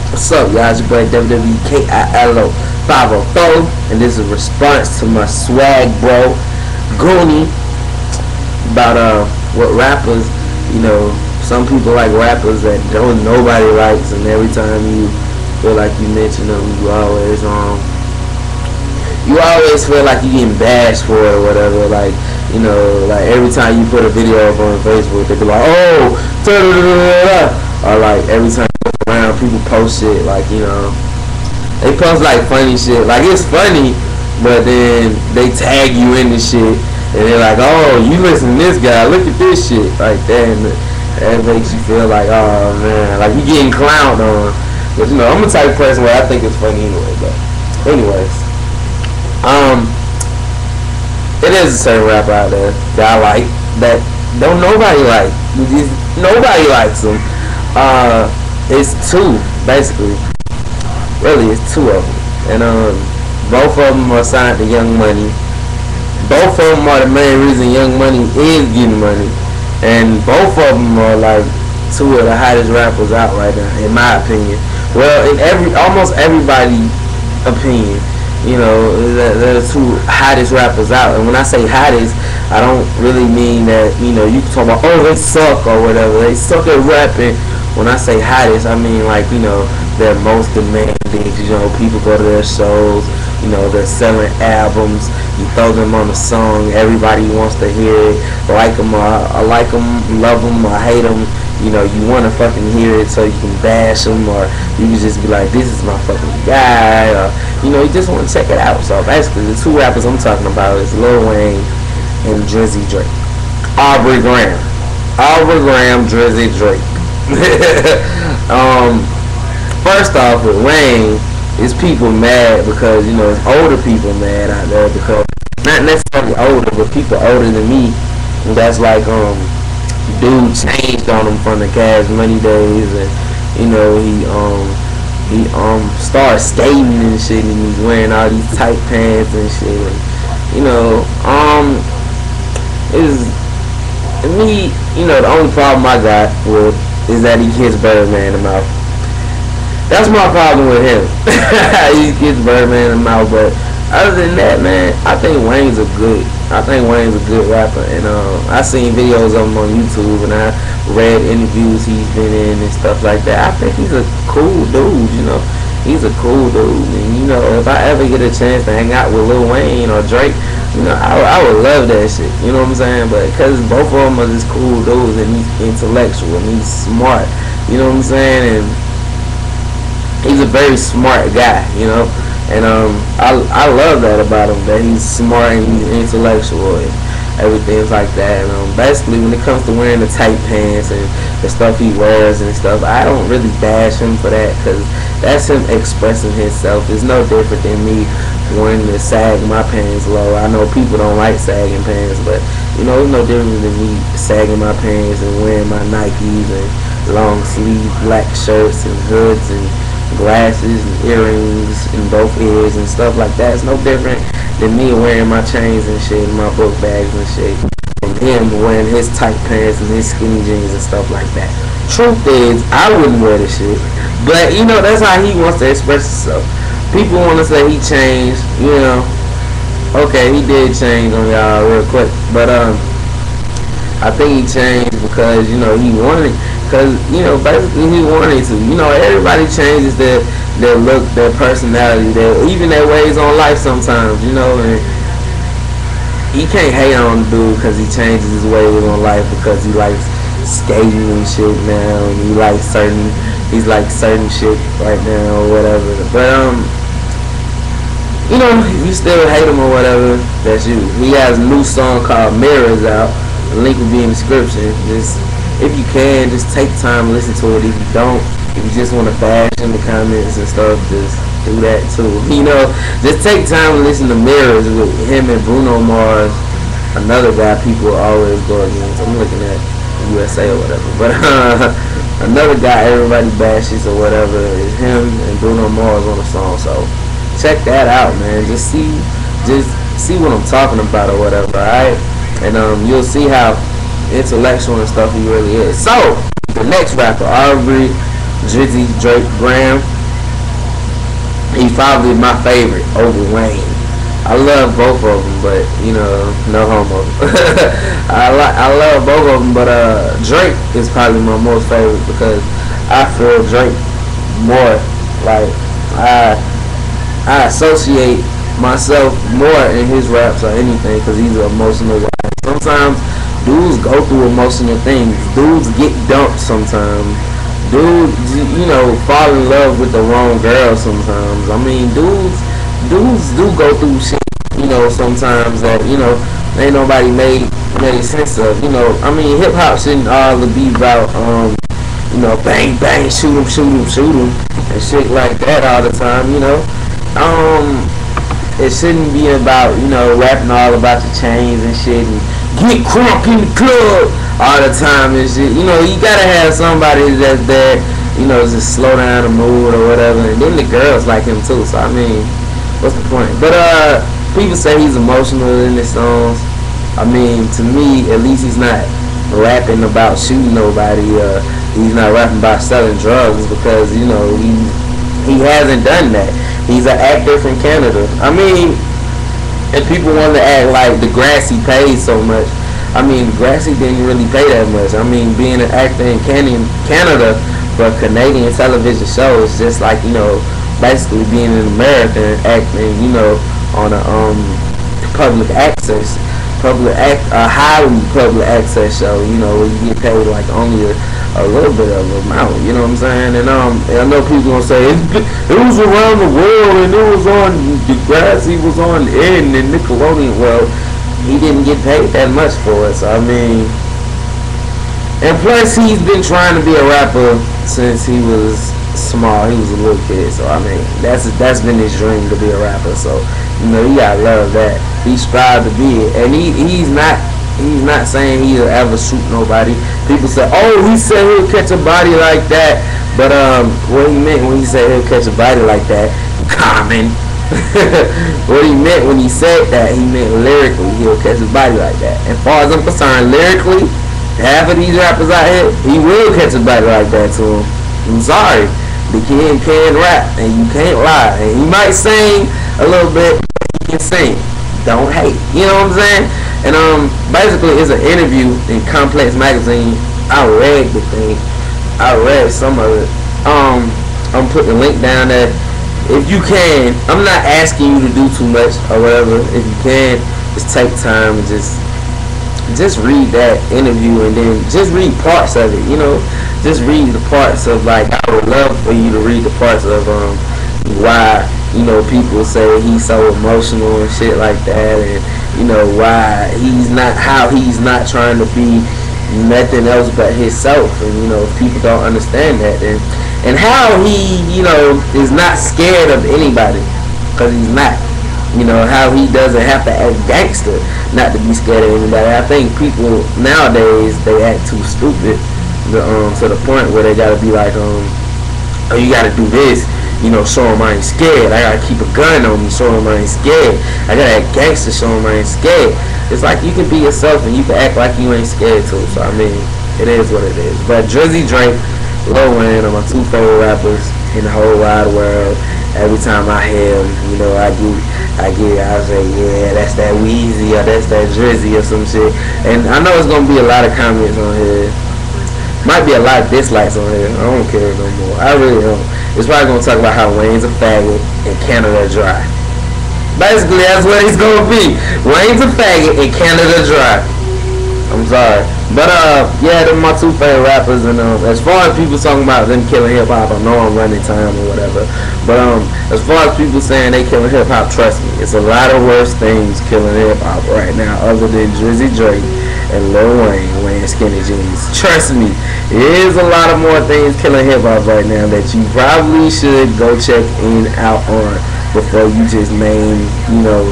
What's up, y'all? It's your boy WWKILO 504, and this is a response to my swag bro Goonie about what rappers, you know, some people like rappers that don't nobody likes, and every time you feel like you mention them, you always feel like you getting bashed for it or whatever. Like, you know, like every time you put a video up on Facebook, they be like, oh, or like every time you look around, people post shit like, you know, they post like funny shit. Like, it's funny, but then they tag you in the shit, and they're like, oh, you listen to this guy, look at this shit, like that, and that makes you feel like, oh man, like you getting clowned on. But you know, I'm the type of person where I think it's funny anyway. But anyways, it is a certain rapper out there that I like that don't nobody like. Nobody likes them. It's two basically. Really, it's two of them, and both of them are signed to Young Money. Both of them are the main reason Young Money is getting money, and both of them are like two of the hottest rappers out right now, in my opinion. Well, in almost everybody's opinion, you know, they're the two hottest rappers out. And when I say hottest, I don't really mean that, you know, you can talk about, oh, they suck or whatever. They suck at rapping. When I say hottest, I mean, like, you know, they're most demanding. You know, people go to their shows. You know, they're selling albums. You throw them on a song, everybody wants to hear it. Like them, or I like them, love them, or hate them. You know, you want to fucking hear it so you can bash them, or you can just be like, this is my fucking guy, or, you know, you just want to check it out. So basically, the two rappers I'm talking about is Lil Wayne and Drizzy Drake. Aubrey Graham, Drizzy Drake. First off, with Wayne, it's people mad because, you know, it's older people mad out there because, not necessarily older, but people older than me, and that's like, dude changed on him from the Cash Money days, and, you know, he started skating and shit, and he's wearing all these tight pants and shit, and, you know, me, you know, the only problem I got with is that he hits Birdman in the mouth. That's my problem with him. He gets Birdman in the mouth, but other than that, man, I think Wayne's a good rapper, and I seen videos of him on YouTube, and I read interviews he's been in and stuff like that. I think he's a cool dude, you know. He's a cool dude, and you know, if I ever get a chance to hang out with Lil Wayne or Drake, you know, I would love that shit. You know what I'm saying? But because both of them are just cool dudes, and he's intellectual and he's smart. You know what I'm saying? And he's a very smart guy, you know, and I love that about him, that he's smart and he's intellectual and everything like that. And basically, when it comes to wearing the tight pants and the stuff he wears and stuff, I don't really bash him for that, because that's him expressing himself. It's no different than me wanting to sag my pants low. I know people don't like sagging pants, but you know, it's no different than me sagging my pants and wearing my Nikes and long sleeve black shirts and hoods and glasses and earrings in both ears and stuff like that. It's no different than me wearing my chains and shit and my book bags and shit, and him wearing his tight pants and his skinny jeans and stuff like that. Truth is, I wouldn't wear this shit, but you know, that's how he wants to express himself. People want to say he changed, you know. Okay, he did change on y'all real quick, but I think he changed because, you know, he wanted, because, you know, basically he wanted to. You know, everybody changes their look, their personality, even their ways on life sometimes, you know, and he can't hate on the dude because he changes his ways on life because he likes skating and shit now, and he's like certain shit right now or whatever. But you know, if you still hate him or whatever, that's you. He has a new song called Mirrors out. The link will be in the description. Just, if you can, just take time to listen to it. If you don't, if you just want to bash in the comments and stuff, just do that too. You know, just take time to listen to Mirrors with him and Bruno Mars, another guy people always go against. I'm looking at USA or whatever, but another guy everybody bashes or whatever is him and Bruno Mars on the song. So check that out, man. Just see what I'm talking about or whatever, alright? And you'll see how intellectual and stuff he really is. So the next rapper, Aubrey Drizzy Drake Graham, he's probably my favorite over Wayne. I love both of them, but you know, no homo. I love both of them, but Drake is probably my most favorite because I feel Drake more like I associate myself more in his raps or anything because he's an emotional guy. Sometimes dudes go through emotional things. Dudes get dumped sometimes. Dudes, you know, fall in love with the wrong girl sometimes. I mean, dudes do go through shit, you know, sometimes that, you know, ain't nobody made sense of. You know, I mean, hip hop shouldn't all be about you know, bang bang, shoot 'em, and shit like that all the time. You know, it shouldn't be about, you know, rapping all about the chains and shit and get crunk in the club all the time and shit. You know, you gotta have somebody that's there, you know, just slow down the mood or whatever. And then the girls like him too. So I mean, what's the point? But people say he's emotional in his songs. I mean, to me, at least he's not rapping about shooting nobody. He's not rapping about selling drugs because, you know, he hasn't done that. He's an actor from Canada. I mean, if people want to act like Degrassi pays so much, I mean, Degrassi didn't really pay that much. I mean, being an actor in Canada for a Canadian television show is just like, you know, basically being an American acting, you know, on a public access, highly public access show, you know, where you get paid like only a little bit of an amount, you know what I'm saying? And I know people gonna say it was around the world and it was on Degrassi was on N and Nickelodeon. Well, he didn't get paid that much for it, so I mean, and plus he's been trying to be a rapper since he was small. He was a little kid, so I mean, that's been his dream to be a rapper. So, you know, you gotta love that. He strived to be it, and he's not saying he'll ever shoot nobody. People say, oh, he said he'll catch a body like that, but what he meant when he said he'll catch a body like that, Common. What he meant when he said that, he meant lyrically he'll catch a body like that. As far as I'm concerned, lyrically, half of these rappers out here, he will catch a body like that to him. I'm sorry, the kid can rap and you can't lie, and he might sing a little bit, but he can sing. Don't hate, you know what I'm saying? And basically it's an interview in Complex magazine. I read the thing. I read some of it. I'm putting the link down there. If you can, I'm not asking you to do too much or whatever. If you can, just take time and just read that interview and then just read parts of it. You know, just read the parts of, like, I would love for you to read the parts of why, you know, people say he's so emotional and shit like that, and you know why how he's not trying to be nothing else but himself, and you know, people don't understand that, and how he, you know, is not scared of anybody, because he's not, you know, how he doesn't have to act gangster not to be scared of anybody. I think people nowadays, they act too stupid to the point where they gotta be like, oh, you gotta do this, you know, show him I ain't scared. I gotta keep a gun on me, show him I ain't scared. I gotta act gangster, show him I ain't scared. It's like you can be yourself and you can act like you ain't scared too. So I mean, it is what it is. But Drizzy Drake, Lil Wayne are my two favorite rappers in the whole wide world. Every time I hear them, you know, I say, yeah, that's that Weezy or that's that Drizzy or some shit. And I know it's gonna be a lot of comments on here. Might be a lot of dislikes on here. I don't care no more. I really don't. It's probably gonna talk about how Wayne's a faggot and Canada dry. Basically, that's what he's gonna be. Wayne's a faggot and Canada dry. I'm sorry, but yeah, they're my two favorite rappers. And as far as people talking about them killing hip hop, I know I'm running time or whatever. But as far as people saying they killing hip hop, trust me, it's a lot of worse things killing hip hop right now, other than Drizzy Drake and Lil Wayne wearing skinny jeans. Trust me, there is a lot of more things killing hip hop right now that you probably should go check out on before you just name, you know,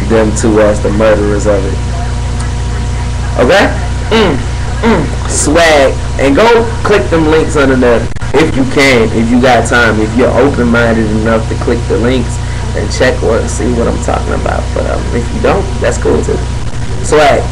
them two as the murderers of it. Okay? Swag. And go click them links under there if you can, if you got time, if you're open-minded enough to click the links and check see what I'm talking about. But if you don't, that's cool too. Swag.